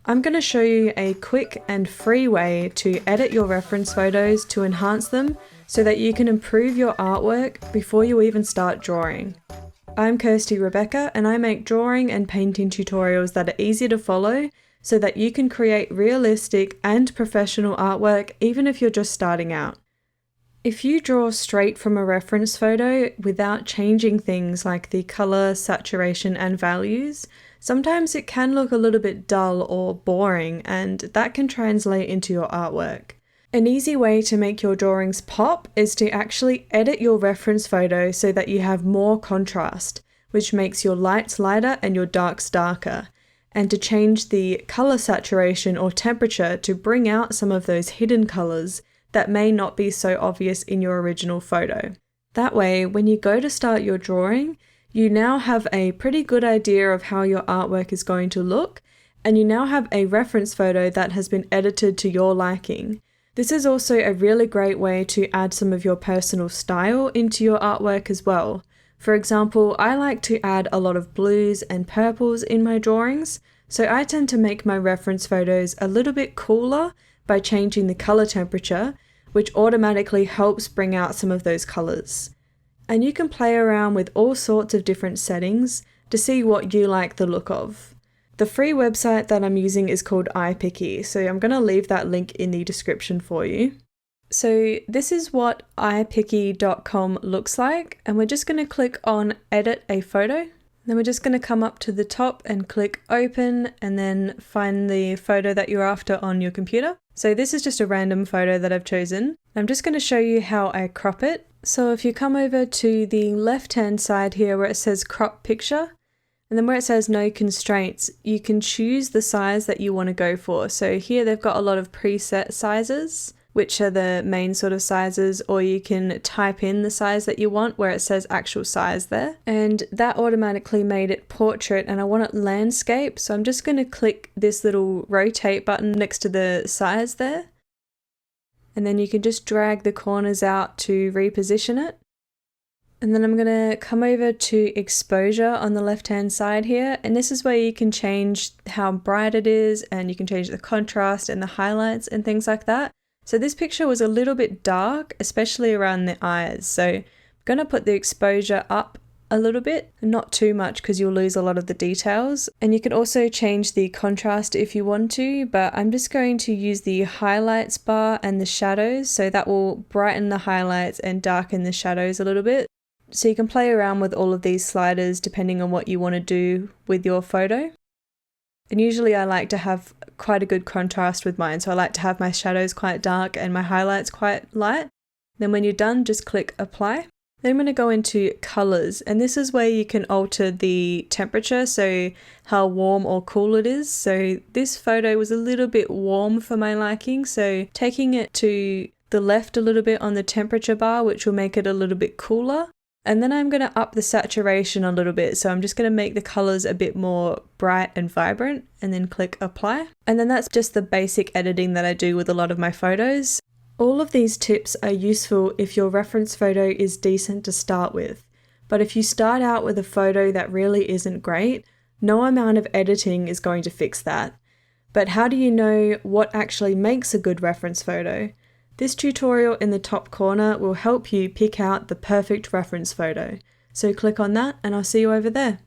I'm going to show you a quick and free way to edit your reference photos to enhance them so that you can improve your artwork before you even start drawing. I'm Kirsty Rebecca and I make drawing and painting tutorials that are easy to follow so that you can create realistic and professional artwork even if you're just starting out. If you draw straight from a reference photo without changing things like the color, saturation, and values, sometimes it can look a little bit dull or boring, and that can translate into your artwork. An easy way to make your drawings pop is to actually edit your reference photo so that you have more contrast, which makes your lights lighter and your darks darker, and to change the color saturation or temperature to bring out some of those hidden colors that may not be so obvious in your original photo. That way, when you go to start your drawing, you now have a pretty good idea of how your artwork is going to look, and you now have a reference photo that has been edited to your liking. This is also a really great way to add some of your personal style into your artwork as well. For example, I like to add a lot of blues and purples in my drawings, so I tend to make my reference photos a little bit cooler by changing the color temperature, which automatically helps bring out some of those colors. And you can play around with all sorts of different settings to see what you like the look of. The free website that I'm using is called iPicky, so I'm going to leave that link in the description for you. So this is what iPicky.com looks like, and we're just going to click on Edit a Photo. Then we're just going to come up to the top and click Open, and then find the photo that you're after on your computer. So this is just a random photo that I've chosen. I'm just going to show you how I crop it. So if you come over to the left-hand side here where it says Crop Picture, and then where it says No Constraints, you can choose the size that you want to go for. So here they've got a lot of preset sizes, which are the main sort of sizes, or you can type in the size that you want where it says actual size there. And that automatically made it portrait, and I want it landscape, so I'm just going to click this little rotate button next to the size there. And then you can just drag the corners out to reposition it. And then I'm going to come over to exposure on the left hand side here, and this is where you can change how bright it is, and you can change the contrast and the highlights and things like that. So this picture was a little bit dark, especially around the eyes. So I'm going to put the exposure up a little bit, not too much because you'll lose a lot of the details. And you can also change the contrast if you want to, but I'm just going to use the highlights bar and the shadows, so that will brighten the highlights and darken the shadows a little bit. So you can play around with all of these sliders depending on what you want to do with your photo. And usually I like to have quite a good contrast with mine, so I like to have my shadows quite dark and my highlights quite light. Then when you're done, just click Apply. Then I'm going to go into Colors, and this is where you can alter the temperature, so how warm or cool it is. So this photo was a little bit warm for my liking, so taking it to the left a little bit on the temperature bar, which will make it a little bit cooler. And then I'm going to up the saturation a little bit, so I'm just going to make the colors a bit more bright and vibrant, and then click Apply. And then that's just the basic editing that I do with a lot of my photos. All of these tips are useful if your reference photo is decent to start with, but if you start out with a photo that really isn't great, no amount of editing is going to fix that. But how do you know what actually makes a good reference photo? This tutorial in the top corner will help you pick out the perfect reference photo. So click on that and I'll see you over there.